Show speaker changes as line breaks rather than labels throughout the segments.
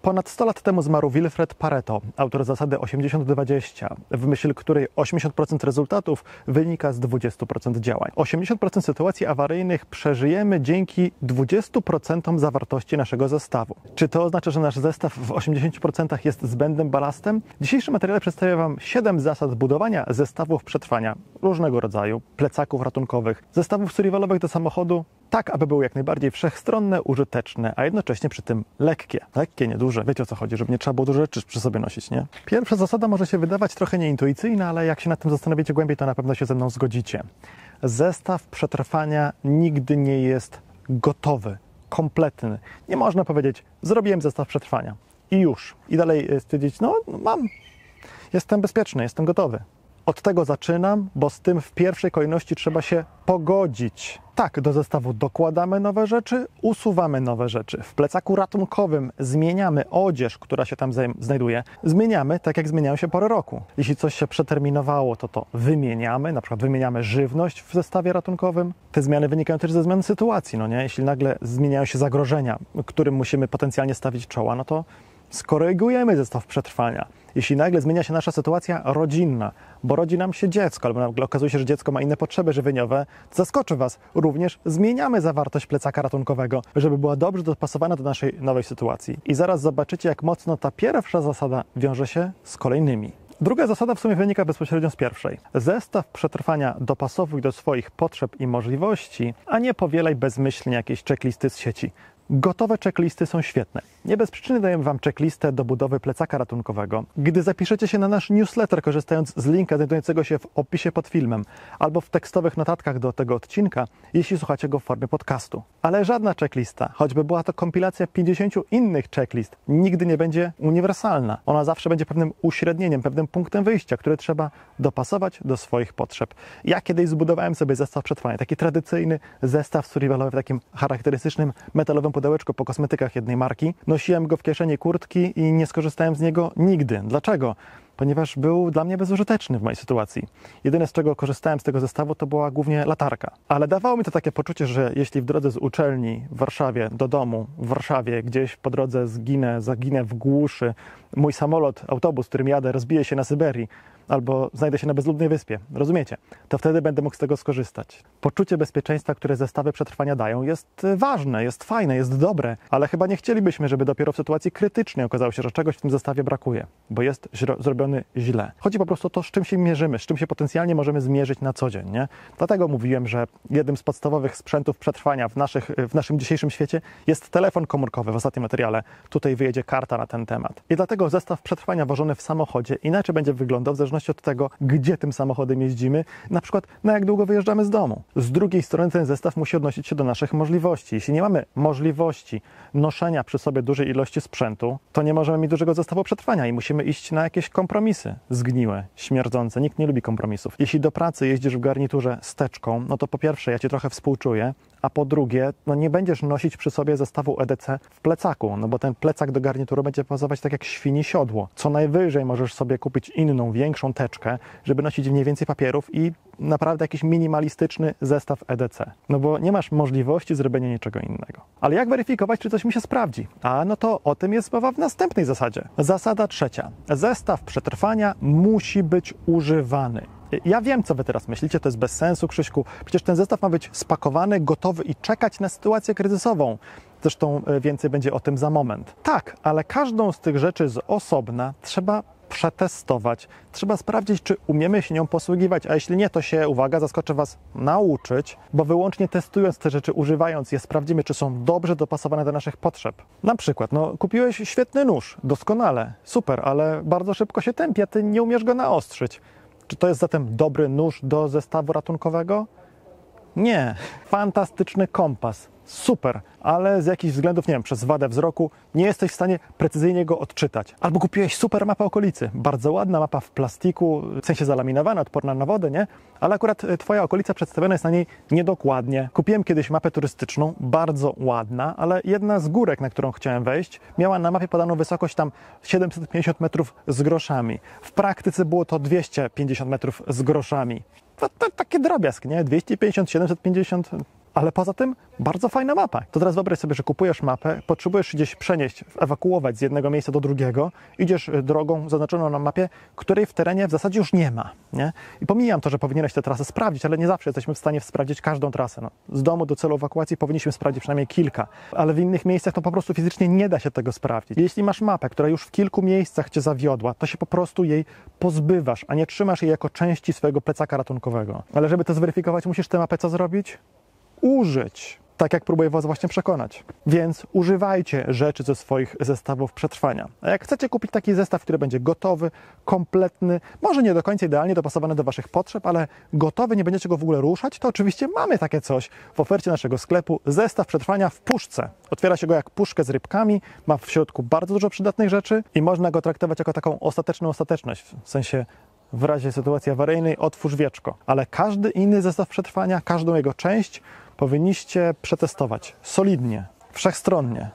Ponad 100 lat temu zmarł Wilfred Pareto, autor zasady 80-20, w myśl której 80% rezultatów wynika z 20% działań. 80% sytuacji awaryjnych przeżyjemy dzięki 20% zawartości naszego zestawu. Czy to oznacza, że nasz zestaw w 80% jest zbędnym balastem? W dzisiejszym materiale przedstawię Wam 7 zasad budowania zestawów przetrwania różnego rodzaju, plecaków ratunkowych, zestawów survivalowych do samochodu, tak aby były jak najbardziej wszechstronne, użyteczne, a jednocześnie przy tym lekkie. Lekkie, nieduże. Wiecie o co chodzi, żeby nie trzeba było dużo rzeczy przy sobie nosić, nie? Pierwsza zasada może się wydawać trochę nieintuicyjna, ale jak się nad tym zastanowicie głębiej, to na pewno się ze mną zgodzicie. Zestaw przetrwania nigdy nie jest gotowy, kompletny. Nie można powiedzieć, zrobiłem zestaw przetrwania i już. I dalej stwierdzić, no mam, jestem bezpieczny, jestem gotowy. Od tego zaczynam, bo z tym w pierwszej kolejności trzeba się pogodzić. Tak, do zestawu dokładamy nowe rzeczy, usuwamy nowe rzeczy. W plecaku ratunkowym zmieniamy odzież, która się tam znajduje. Zmieniamy tak, jak zmieniają się pory roku. Jeśli coś się przeterminowało, to wymieniamy. Na przykład wymieniamy żywność w zestawie ratunkowym. Te zmiany wynikają też ze zmian sytuacji, no nie? Jeśli nagle zmieniają się zagrożenia, którym musimy potencjalnie stawić czoła, no to skorygujemy zestaw przetrwania. Jeśli nagle zmienia się nasza sytuacja rodzinna, bo rodzi nam się dziecko, albo nagle okazuje się, że dziecko ma inne potrzeby żywieniowe, zaskoczy Was. Również zmieniamy zawartość plecaka ratunkowego, żeby była dobrze dopasowana do naszej nowej sytuacji. I zaraz zobaczycie, jak mocno ta pierwsza zasada wiąże się z kolejnymi. Druga zasada w sumie wynika bezpośrednio z pierwszej. Zestaw przetrwania dopasowuj do swoich potrzeb i możliwości, a nie powielaj bezmyślnie jakiejś checklisty z sieci. Gotowe checklisty są świetne. Nie bez przyczyny dajemy Wam checklistę do budowy plecaka ratunkowego. Gdy zapiszecie się na nasz newsletter, korzystając z linka znajdującego się w opisie pod filmem, albo w tekstowych notatkach do tego odcinka, jeśli słuchacie go w formie podcastu. Ale żadna checklista, choćby była to kompilacja 50 innych checklist, nigdy nie będzie uniwersalna. Ona zawsze będzie pewnym uśrednieniem, pewnym punktem wyjścia, który trzeba dopasować do swoich potrzeb. Ja kiedyś zbudowałem sobie zestaw przetrwania, taki tradycyjny zestaw survivalowy w takim charakterystycznym metalowym pudełeczku po kosmetykach jednej marki. Nosiłem go w kieszeni kurtki i nie skorzystałem z niego nigdy. Dlaczego? Ponieważ był dla mnie bezużyteczny w mojej sytuacji. Jedyne, z czego korzystałem z tego zestawu, to była głównie latarka. Ale dawało mi to takie poczucie, że jeśli w drodze z uczelni w Warszawie do domu, w Warszawie gdzieś po drodze zaginę w głuszy, mój samolot, autobus, którym jadę, rozbije się na Syberii, albo znajdę się na bezludnej wyspie, rozumiecie? To wtedy będę mógł z tego skorzystać. Poczucie bezpieczeństwa, które zestawy przetrwania dają, jest ważne, jest fajne, jest dobre, ale chyba nie chcielibyśmy, żeby dopiero w sytuacji krytycznej okazało się, że czegoś w tym zestawie brakuje, bo jest zrobiony źle. Chodzi po prostu o to, z czym się mierzymy, z czym się potencjalnie możemy zmierzyć na co dzień, nie? Dlatego mówiłem, że jednym z podstawowych sprzętów przetrwania w naszym dzisiejszym świecie jest telefon komórkowy. W ostatnim materiale tutaj wyjedzie karta na ten temat. I dlatego zestaw przetrwania wożony w samochodzie inaczej będzie wyglądał w zależności od tego, gdzie tym samochodem jeździmy, na przykład na jak długo wyjeżdżamy z domu. Z drugiej strony ten zestaw musi odnosić się do naszych możliwości. Jeśli nie mamy możliwości noszenia przy sobie dużej ilości sprzętu, to nie możemy mieć dużego zestawu przetrwania i musimy iść na jakieś kompromisy zgniłe, śmierdzące. Nikt nie lubi kompromisów. Jeśli do pracy jeździsz w garniturze z teczką, no to po pierwsze ja Ci trochę współczuję, a po drugie, no nie będziesz nosić przy sobie zestawu EDC w plecaku, no bo ten plecak do garnituru będzie pozować tak jak świni siodło. Co najwyżej możesz sobie kupić inną, większą teczkę, żeby nosić w niej więcej papierów i naprawdę jakiś minimalistyczny zestaw EDC. No bo nie masz możliwości zrobienia niczego innego. Ale jak weryfikować, czy coś mi się sprawdzi? A no to o tym jest mowa w następnej zasadzie. Zasada trzecia. Zestaw przetrwania musi być używany. Ja wiem, co Wy teraz myślicie, to jest bez sensu, Krzyśku. Przecież ten zestaw ma być spakowany, gotowy i czekać na sytuację kryzysową. Zresztą więcej będzie o tym za moment. Tak, ale każdą z tych rzeczy z osobna trzeba przetestować. Trzeba sprawdzić, czy umiemy się nią posługiwać, a jeśli nie, to się, uwaga, zaskoczę Was, nauczyć, bo wyłącznie testując te rzeczy, używając je, sprawdzimy, czy są dobrze dopasowane do naszych potrzeb. Na przykład, no, kupiłeś świetny nóż, doskonale, super, ale bardzo szybko się tępie, Ty nie umiesz go naostrzyć. Czy to jest zatem dobry nóż do zestawu ratunkowego? Nie. Fantastyczny kompas. Super, ale z jakichś względów, nie wiem, przez wadę wzroku nie jesteś w stanie precyzyjnie go odczytać. Albo kupiłeś super mapę okolicy. Bardzo ładna mapa w plastiku, w sensie zalaminowana, odporna na wodę, nie? Ale akurat Twoja okolica przedstawiona jest na niej niedokładnie. Kupiłem kiedyś mapę turystyczną, bardzo ładna, ale jedna z górek, na którą chciałem wejść, miała na mapie podaną wysokość tam 750 metrów z groszami. W praktyce było to 250 metrów z groszami. To taki drobiazg, nie? 250, 750... Ale poza tym bardzo fajna mapa. To teraz wyobraź sobie, że kupujesz mapę, potrzebujesz się gdzieś przenieść, ewakuować z jednego miejsca do drugiego, idziesz drogą zaznaczoną na mapie, której w terenie w zasadzie już nie ma. Nie? I pomijam to, że powinieneś tę trasę sprawdzić, ale nie zawsze jesteśmy w stanie sprawdzić każdą trasę. No, z domu do celu ewakuacji powinniśmy sprawdzić przynajmniej kilka, ale w innych miejscach to po prostu fizycznie nie da się tego sprawdzić. Jeśli masz mapę, która już w kilku miejscach cię zawiodła, to się po prostu jej pozbywasz, a nie trzymasz jej jako części swojego plecaka ratunkowego. Ale żeby to zweryfikować, musisz tę mapę co zrobić? Użyć. Tak jak próbuję was właśnie przekonać. Więc używajcie rzeczy ze swoich zestawów przetrwania. A jak chcecie kupić taki zestaw, który będzie gotowy, kompletny, może nie do końca idealnie dopasowany do waszych potrzeb, ale gotowy, nie będziecie go w ogóle ruszać, to oczywiście mamy takie coś w ofercie naszego sklepu. Zestaw przetrwania w puszce. Otwiera się go jak puszkę z rybkami, ma w środku bardzo dużo przydatnych rzeczy i można go traktować jako taką ostateczną ostateczność. W sensie w razie sytuacji awaryjnej otwórz wieczko. Ale każdy inny zestaw przetrwania, każdą jego część powinniście przetestować solidnie, wszechstronnie.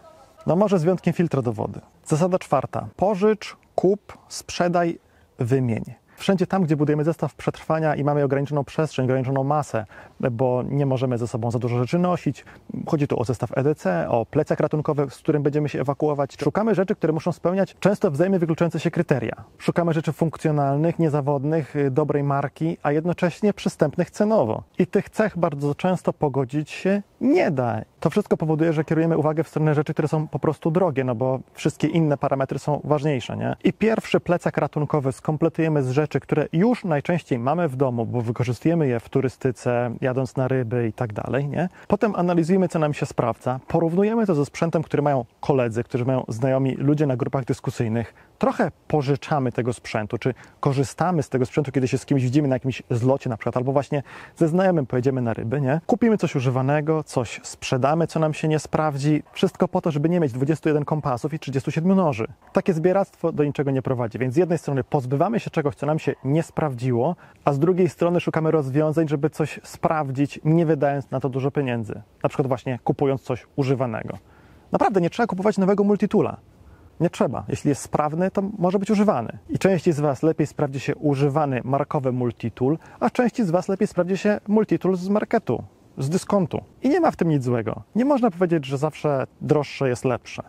No może z wyjątkiem filtra do wody. Zasada 4. Pożycz, kup, sprzedaj, wymień. Wszędzie tam, gdzie budujemy zestaw przetrwania i mamy ograniczoną przestrzeń, ograniczoną masę, bo nie możemy ze sobą za dużo rzeczy nosić. Chodzi tu o zestaw EDC, o plecak ratunkowy, z którym będziemy się ewakuować. Szukamy rzeczy, które muszą spełniać często wzajemnie wykluczające się kryteria. Szukamy rzeczy funkcjonalnych, niezawodnych, dobrej marki, a jednocześnie przystępnych cenowo. I tych cech bardzo często pogodzić się nie da. To wszystko powoduje, że kierujemy uwagę w stronę rzeczy, które są po prostu drogie, no bo wszystkie inne parametry są ważniejsze, nie? I pierwszy plecak ratunkowy skompletujemy z rzeczy, które już najczęściej mamy w domu, bo wykorzystujemy je w turystyce, jadąc na ryby i tak dalej, nie? Potem analizujemy, co nam się sprawdza, porównujemy to ze sprzętem, który mają koledzy, którzy mają znajomi ludzie na grupach dyskusyjnych, trochę pożyczamy tego sprzętu, czy korzystamy z tego sprzętu, kiedy się z kimś widzimy na jakimś zlocie na przykład, albo właśnie ze znajomym pojedziemy na ryby, nie? Kupimy coś używanego, coś sprzedamy, co nam się nie sprawdzi. Wszystko po to, żeby nie mieć 21 kompasów i 37 noży. Takie zbieractwo do niczego nie prowadzi, więc z jednej strony pozbywamy się czegoś, co nam się nie sprawdziło, a z drugiej strony szukamy rozwiązań, żeby coś sprawdzić, nie wydając na to dużo pieniędzy. Na przykład właśnie kupując coś używanego. Naprawdę nie trzeba kupować nowego multitoola. Nie trzeba. Jeśli jest sprawny, to może być używany. I części z was lepiej sprawdzi się używany markowy multitool, a części z was lepiej sprawdzi się multitool z marketu, z dyskontu. I nie ma w tym nic złego. Nie można powiedzieć, że zawsze droższe jest lepsze.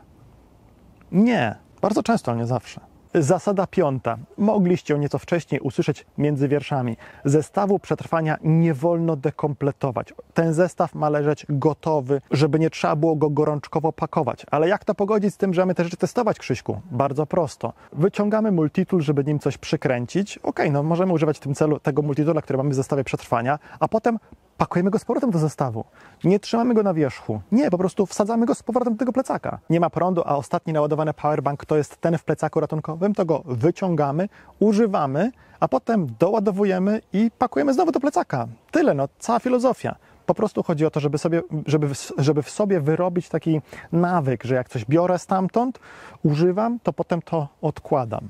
Nie. Bardzo często, ale nie zawsze. Zasada 5. Mogliście ją nieco wcześniej usłyszeć między wierszami. Zestawu przetrwania nie wolno dekompletować. Ten zestaw ma leżeć gotowy, żeby nie trzeba było go gorączkowo pakować. Ale jak to pogodzić z tym, że mamy te rzeczy testować, Krzyśku? Bardzo prosto. Wyciągamy multitool, żeby nim coś przykręcić. Okej, no możemy używać w tym celu tego multitoola, który mamy w zestawie przetrwania, a potem pakujemy go z powrotem do zestawu. Nie trzymamy go na wierzchu. Nie, po prostu wsadzamy go z powrotem do tego plecaka. Nie ma prądu, a ostatni naładowany powerbank to jest ten w plecaku ratunkowym, to go wyciągamy, używamy, a potem doładowujemy i pakujemy znowu do plecaka. Tyle, no, cała filozofia. Po prostu chodzi o to, żeby w sobie wyrobić taki nawyk, że jak coś biorę stamtąd, używam, to potem to odkładam.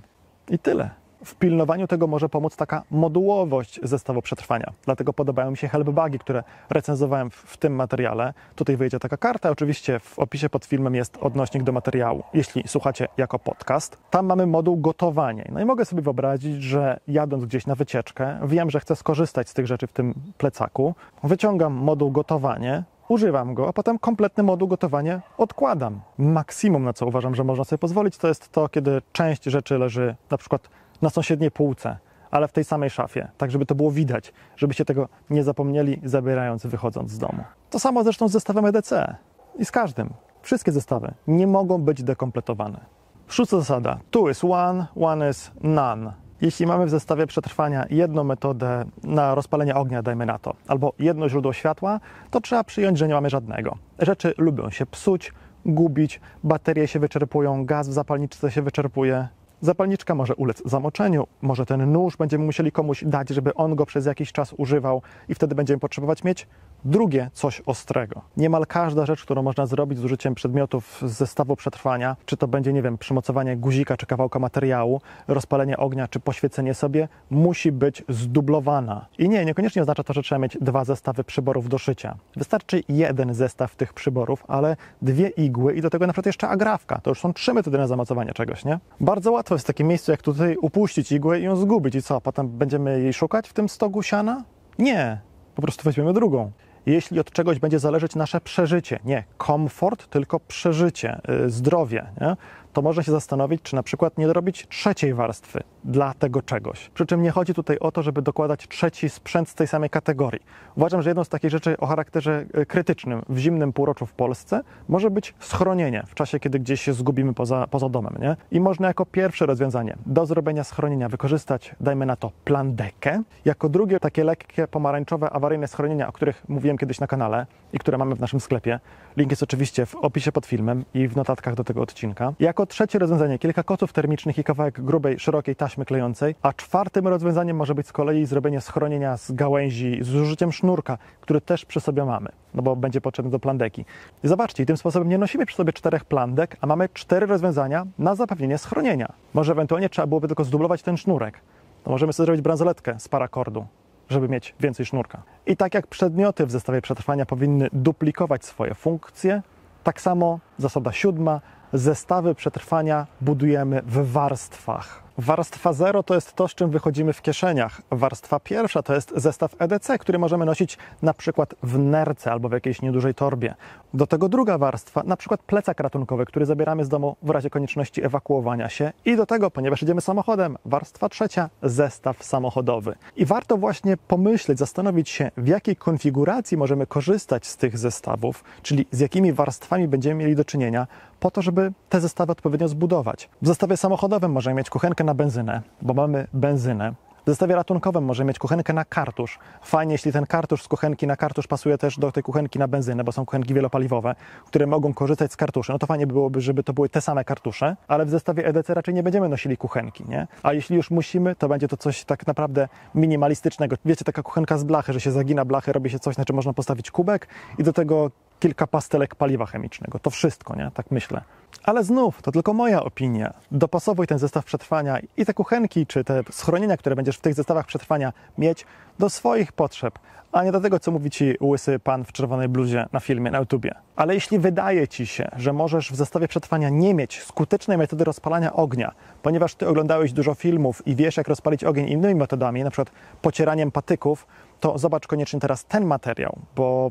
I tyle. W pilnowaniu tego może pomóc taka modułowość zestawu przetrwania. Dlatego podobają mi się helpbagi, które recenzowałem w tym materiale. Tutaj wyjdzie taka karta. Oczywiście w opisie pod filmem jest odnośnik do materiału, jeśli słuchacie jako podcast. Tam mamy moduł gotowanie. No i mogę sobie wyobrazić, że jadąc gdzieś na wycieczkę, wiem, że chcę skorzystać z tych rzeczy w tym plecaku. Wyciągam moduł gotowanie, używam go, a potem kompletny moduł gotowanie odkładam. Maksimum, na co uważam, że można sobie pozwolić, to jest to, kiedy część rzeczy leży na przykład na sąsiedniej półce, ale w tej samej szafie, tak żeby to było widać, żebyście tego nie zapomnieli, zabierając, wychodząc z domu. To samo zresztą z zestawem EDC i z każdym. Wszystkie zestawy nie mogą być dekompletowane. 6. zasada. Two is one, one is none. Jeśli mamy w zestawie przetrwania jedną metodę na rozpalenie ognia, dajmy na to, albo jedno źródło światła, to trzeba przyjąć, że nie mamy żadnego. Rzeczy lubią się psuć, gubić, baterie się wyczerpują, gaz w zapalniczce się wyczerpuje. Zapalniczka może ulec zamoczeniu, może ten nóż będziemy musieli komuś dać, żeby on go przez jakiś czas używał i wtedy będziemy potrzebować mieć drugie coś ostrego. Niemal każda rzecz, którą można zrobić z użyciem przedmiotów z zestawu przetrwania, czy to będzie, nie wiem, przymocowanie guzika czy kawałka materiału, rozpalenie ognia czy poświecenie sobie, musi być zdublowana. I niekoniecznie oznacza to, że trzeba mieć 2 zestawy przyborów do szycia. Wystarczy jeden zestaw tych przyborów, ale 2 igły i do tego na przykład jeszcze agrafka. To już są 3 metody na zamocowanie czegoś, nie? Bardzo łatwo jest w takim miejscu jak tutaj upuścić igłę i ją zgubić. I co, potem będziemy jej szukać w tym stogu siana? Nie, po prostu weźmiemy drugą. jeśli od czegoś będzie zależeć nasze przeżycie, nie komfort, tylko przeżycie, zdrowie, nie? To można się zastanowić, czy na przykład nie dorobić trzeciej warstwy dla tego czegoś. Przy czym nie chodzi tutaj o to, żeby dokładać trzeci sprzęt z tej samej kategorii. Uważam, że jedną z takich rzeczy o charakterze krytycznym w zimnym półroczu w Polsce może być schronienie w czasie, kiedy gdzieś się zgubimy poza domem, nie? I można jako pierwsze rozwiązanie do zrobienia schronienia wykorzystać, dajmy na to, plandekę. Jako drugie takie lekkie, pomarańczowe, awaryjne schronienia, o których mówiłem kiedyś na kanale i które mamy w naszym sklepie. Link jest oczywiście w opisie pod filmem i w notatkach do tego odcinka. Jako trzecie rozwiązanie kilka koców termicznych i kawałek grubej, szerokiej taśmy klejącej, a czwartym rozwiązaniem może być z kolei zrobienie schronienia z gałęzi z użyciem sznurka, który też przy sobie mamy, no bo będzie potrzebny do plandeki. I zobaczcie, tym sposobem nie nosimy przy sobie 4 plandek, a mamy 4 rozwiązania na zapewnienie schronienia. Może ewentualnie trzeba byłoby tylko zdublować ten sznurek. To możemy sobie zrobić bransoletkę z parakordu, żeby mieć więcej sznurka. I tak jak przedmioty w zestawie przetrwania powinny duplikować swoje funkcje, tak samo zasada 7. Zestawy przetrwania budujemy w warstwach. Warstwa 0 to jest to, z czym wychodzimy w kieszeniach. Warstwa pierwsza to jest zestaw EDC, który możemy nosić na przykład w nerce albo w jakiejś niedużej torbie. Do tego druga warstwa, na przykład plecak ratunkowy, który zabieramy z domu w razie konieczności ewakuowania się. I do tego, ponieważ jedziemy samochodem, warstwa trzecia, zestaw samochodowy. I warto właśnie pomyśleć, zastanowić się, w jakiej konfiguracji możemy korzystać z tych zestawów, czyli z jakimi warstwami będziemy mieli do czynienia, po to, żeby te zestawy odpowiednio zbudować. W zestawie samochodowym możemy mieć kuchenkę na benzynę, bo mamy benzynę. W zestawie ratunkowym możemy mieć kuchenkę na kartusz. Fajnie, jeśli ten kartusz z kuchenki na kartusz pasuje też do tej kuchenki na benzynę, bo są kuchenki wielopaliwowe, które mogą korzystać z kartuszy. No to fajnie byłoby, żeby to były te same kartusze, ale w zestawie EDC raczej nie będziemy nosili kuchenki, nie? A jeśli już musimy, to będzie to coś tak naprawdę minimalistycznego. Wiecie, taka kuchenka z blachy, że się zagina blachę, robi się coś, na czym można postawić kubek i do tego kilka pastelek paliwa chemicznego. To wszystko, nie? Tak myślę. Ale znów, to tylko moja opinia. Dopasowuj ten zestaw przetrwania i te kuchenki, czy te schronienia, które będziesz w tych zestawach przetrwania mieć, do swoich potrzeb, a nie do tego, co mówi ci łysy pan w czerwonej bluzie na filmie na YouTubie. Ale jeśli wydaje ci się, że możesz w zestawie przetrwania nie mieć skutecznej metody rozpalania ognia, ponieważ ty oglądałeś dużo filmów i wiesz, jak rozpalić ogień innymi metodami, na przykład pocieraniem patyków, to zobacz koniecznie teraz ten materiał, bo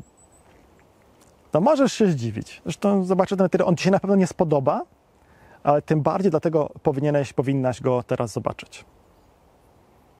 to możesz się zdziwić. Zresztą zobaczę ten materiał, on ci się na pewno nie spodoba, ale tym bardziej dlatego powinnaś go teraz zobaczyć.